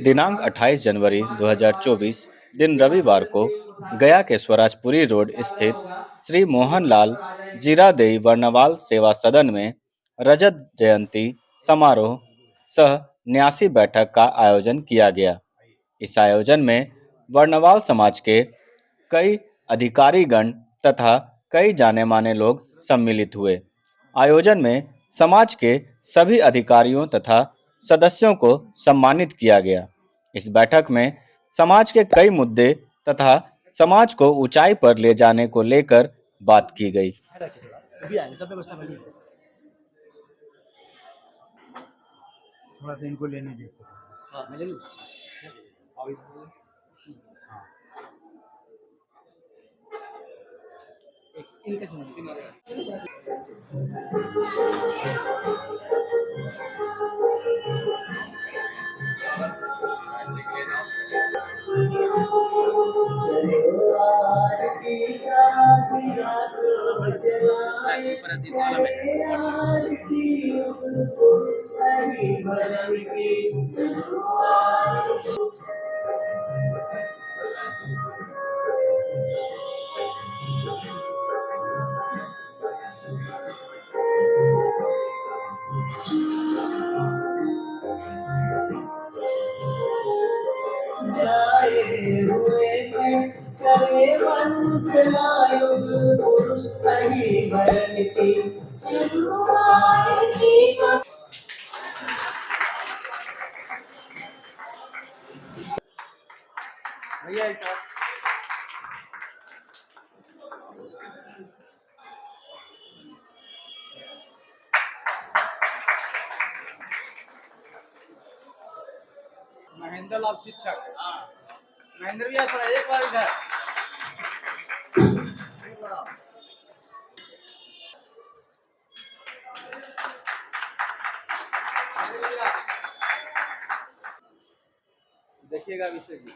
दिनांक 28 जनवरी 2024 दिन रविवार को गया के स्वराजपुरी रोड स्थित श्री मोहनलाल जीरादेई वर्णवाल सेवा सदन में रजत जयंती समारोह सह न्यासी बैठक का आयोजन किया गया। इस आयोजन में वर्णवाल समाज के कई अधिकारीगण तथा कई जाने माने लोग सम्मिलित हुए। आयोजन में समाज के सभी अधिकारियों तथा सदस्यों को सम्मानित किया गया। इस बैठक में समाज के कई मुद्दे तथा समाज को ऊंचाई पर ले जाने को लेकर बात की गई। थोड़ा सा इनको लेने दीजिए। हाँ, मैं ले लूं। इनका जाए हुए करे मंत्रायुग पुरुष कही वरण की भैया महेंद्र लाल शिक्षक। महेंद्र भैया थोड़ा एक बार इधर देखिएगा विषय जी।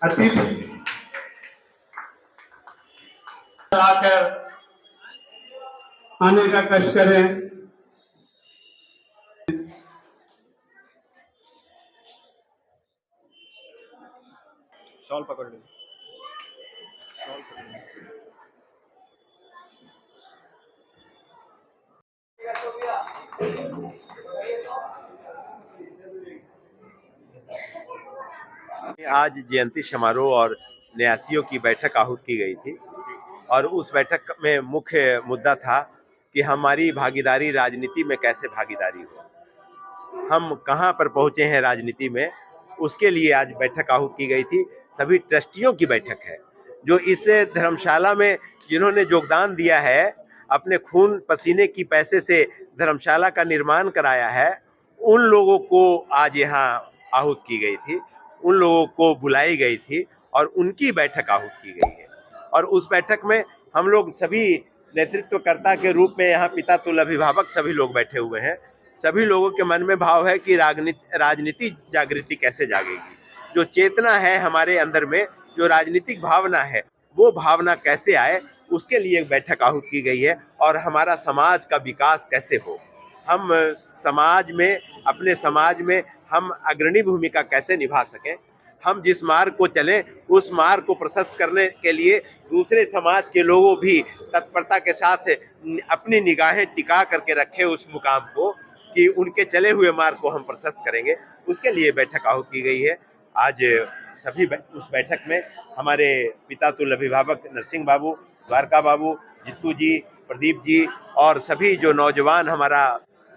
अतिथि आकर आने का कष्ट करें। शॉल पकड़ लो। शॉल पकड़ लो। आज जयंती समारोह और न्यासियों की बैठक आहूत की गई थी और उस बैठक में मुख्य मुद्दा था कि हमारी भागीदारी राजनीति में कैसे भागीदारी हो, हम कहां पर पहुंचे हैं राजनीति में, उसके लिए आज बैठक आहूत की गई थी। सभी ट्रस्टियों की बैठक है जो इस धर्मशाला में जिन्होंने योगदान दिया है, अपने खून पसीने की पैसे से धर्मशाला का निर्माण कराया है, उन लोगों को आज यहाँ आहूत की गई थी, उन लोगों को बुलाई गई थी और उनकी बैठक आहूत की गई है। और उस बैठक में हम लोग सभी नेतृत्वकर्ता के रूप में यहाँ पिता तुल्य अभिभावक सभी लोग बैठे हुए हैं। सभी लोगों के मन में भाव है कि राजनीति जागृति कैसे जागेगी, जो चेतना है हमारे अंदर में, जो राजनीतिक भावना है, वो भावना कैसे आए, उसके लिए एक बैठक आहूत की गई है। और हमारा समाज का विकास कैसे हो, हम समाज में, अपने समाज में हम अग्रणी भूमिका कैसे निभा सकें, हम जिस मार्ग को चलें उस मार्ग को प्रशस्त करने के लिए दूसरे समाज के लोगों भी तत्परता के साथ अपनी निगाहें टिका करके रखें उस मुकाम को कि उनके चले हुए मार्ग को हम प्रशस्त करेंगे। उसके लिए बैठक आहूत की गई है। आज सभी उस बैठक में हमारे पिता तुल्य अभिभावक नरसिंह बाबू, द्वारका बाबू, जित्तू जी, प्रदीप जी और सभी जो नौजवान हमारा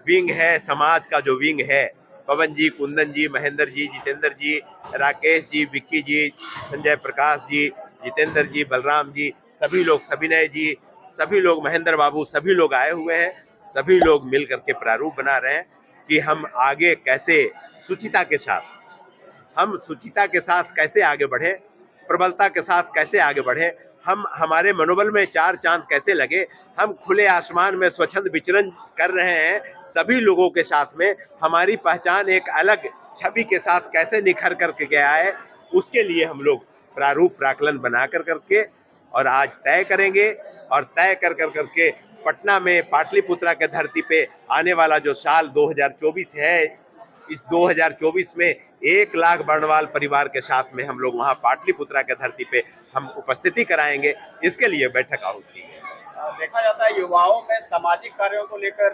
विंग है, समाज का जो विंग है, पवन जी, कुंदन जी, महेंद्र जी, जितेंद्र जी, राकेश जी, विक्की जी, संजय प्रकाश जी, जितेंद्र जी, बलराम जी, सभी लोग, सविनय जी, सभी लोग, महेंद्र बाबू, सभी लोग आए हुए हैं। सभी लोग मिल करके प्रारूप बना रहे हैं कि हम आगे कैसे शुचिता के साथ हम शुचिता के साथ कैसे आगे बढ़े, प्रबलता के साथ कैसे आगे बढ़े, हम हमारे मनोबल में चार चांद कैसे लगे, हम खुले आसमान में स्वच्छंद विचरण कर रहे हैं, सभी लोगों के साथ में हमारी पहचान एक अलग छवि के साथ कैसे निखर करके गया है, उसके लिए हम लोग प्रारूप प्राकलन बना कर करके और आज तय करेंगे। और तय कर करके पटना में पाटलिपुत्रा के धरती पे आने वाला जो साल 2024 है, इस 2024 में 1 लाख बर्णवाल परिवार के साथ में हम लोग वहाँ पाटलिपुत्रा के धरती पे हम उपस्थिति कराएंगे। इसके लिए बैठक आहूत की है। देखा जाता है युवाओं में सामाजिक कार्यों को लेकर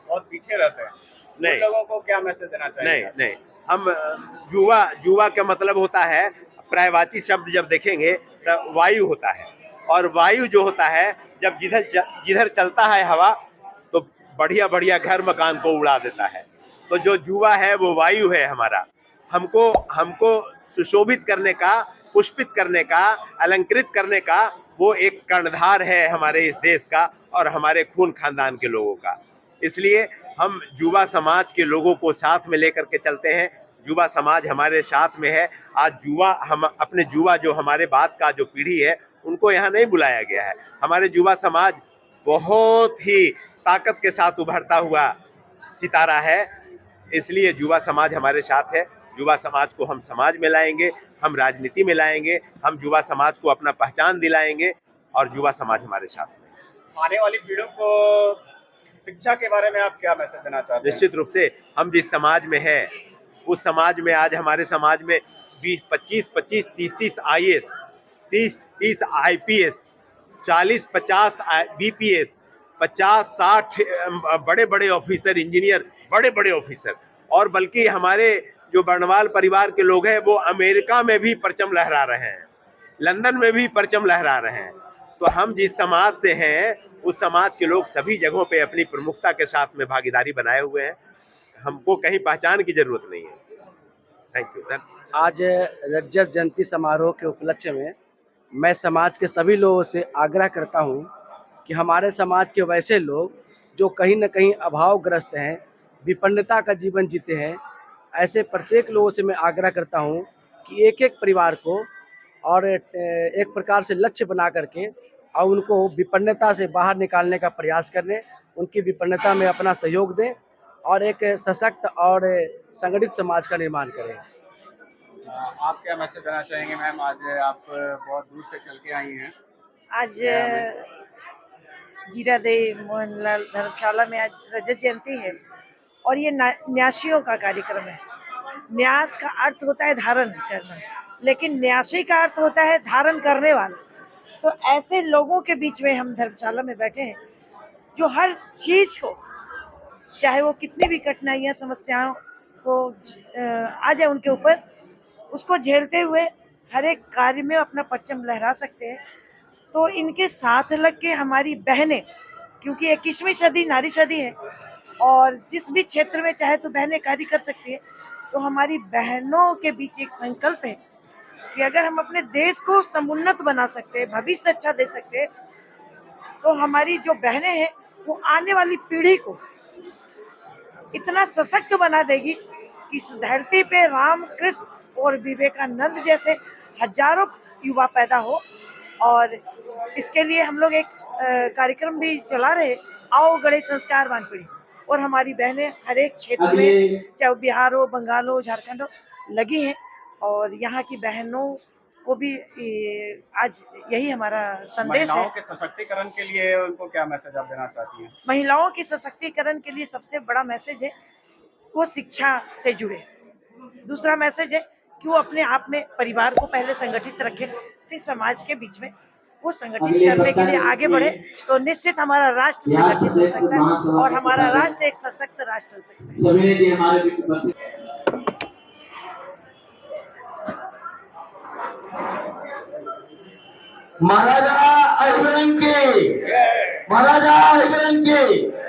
बहुत पीछे रहते हैं, नहीं, उन लोगों को क्या मैसेज देना चाहिए? नहीं, हम युवा का मतलब होता है, पर्यायवाची शब्द जब देखेंगे तो वायु होता है, और वायु जो होता है जब जिधर चलता है हवा तो बढ़िया बढ़िया घर मकान को उड़ा देता है। तो जो युवा है वो वायु है हमारा। हमको सुशोभित करने का, पुष्पित करने का, अलंकृत करने का वो एक कर्णधार है हमारे इस देश का और हमारे खून खानदान के लोगों का। इसलिए हम युवा समाज के लोगों को साथ में लेकर के चलते हैं। युवा समाज हमारे साथ में है। आज हम अपने युवा जो हमारे बाद का जो पीढ़ी है उनको यहाँ नहीं बुलाया गया है। हमारे युवा समाज बहुत ही ताकत के साथ उभरता हुआ सितारा है, इसलिए युवा समाज हमारे साथ है। युवा समाज को हम समाज में लाएंगे, हम राजनीति में लाएंगे, हम युवा समाज को अपना पहचान दिलाएंगे और युवा समाज हमारे साथ है। आने वाली पीढ़ियों को शिक्षा के बारे में आप क्या मैसेज देना चाहते हैं? निश्चित रूप से हम जिस समाज में है उस समाज में आज हमारे समाज में 20-25, 30 IAS, 30 IPS, 40-50 BPS, 50-60 बड़े बड़े ऑफिसर, इंजीनियर, बड़े बड़े ऑफिसर, और बल्कि हमारे जो बर्णवाल परिवार के लोग हैं वो अमेरिका में भी परचम लहरा रहे हैं, लंदन में भी परचम लहरा रहे हैं। तो हम जिस समाज से हैं उस समाज के लोग सभी जगहों पे अपनी प्रमुखता के साथ में भागीदारी बनाए हुए हैं। हमको कहीं पहचान की जरूरत नहीं है। Thank you. आज रजत जयंती समारोह के उपलक्ष्य में मैं समाज के सभी लोगों से आग्रह करता हूं कि हमारे समाज के वैसे लोग जो कहीं न कहीं अभावग्रस्त हैं, विपन्नता का जीवन जीते हैं, ऐसे प्रत्येक लोगों से मैं आग्रह करता हूं कि एक एक परिवार को और एक प्रकार से लक्ष्य बना करके और उनको विपन्नता से बाहर निकालने का प्रयास करने, उनकी विपन्नता में अपना सहयोग दें और एक सशक्त और संगठित समाज का निर्माण करें। आप क्या मैसेज देना चाहेंगे मैम? आज आप बहुत दूर से चल के आई हैं। आज जीरादेई मोहनलाल धर्मशाला में आज रजत जयंती है और ये न्यासियों का कार्यक्रम है। न्यास का अर्थ होता है धारण करना, लेकिन न्यासी का अर्थ होता है धारण करने वाला। तो ऐसे लोगों के बीच में हम धर्मशाला में बैठे हैं जो हर चीज़ को, चाहे वो कितनी भी कठिनाइयाँ समस्याओं को आ जाए उनके ऊपर, उसको झेलते हुए हर एक कार्य में अपना परचम लहरा सकते हैं। तो इनके साथ लग के हमारी बहनें, क्योंकि 21वीं सदी नारी सदी है और जिस भी क्षेत्र में चाहे तो बहनें कार्य कर सकती है, तो हमारी बहनों के बीच एक संकल्प है कि अगर हम अपने देश को समुन्नत बना सकते हैं, भविष्य अच्छा दे सकते हैं, तो हमारी जो बहनें हैं वो आने वाली पीढ़ी को इतना सशक्त बना देगी कि इस धरती पे राम, कृष्ण और विवेकानंद जैसे हजारों युवा पैदा हो। और इसके लिए हम लोग एक कार्यक्रम भी चला रहे, आओ गढ़े संस्कारवान पीढ़ी, और हमारी बहनें हर एक क्षेत्र में, चाहे बिहार हो, बंगाल हो, झारखंड हो, लगी हैं। और यहाँ की बहनों को भी आज यही हमारा संदेश है। महिलाओं के सशक्तिकरण के लिए उनको क्या मैसेज आप देना चाहती हैं? महिलाओं के सशक्तिकरण के लिए सबसे बड़ा मैसेज है वो शिक्षा से जुड़े। दूसरा मैसेज है कि वो अपने आप में परिवार को पहले संगठित रखें, फिर समाज के बीच में वो संगठित करने के लिए आगे बढ़े, तो निश्चित हमारा राष्ट्र संगठित हो सकता है और हमारा राष्ट्र एक सशक्त राष्ट्र हो सकता है। महाराजा अहिरंग की, महाराजा अहिरंग की।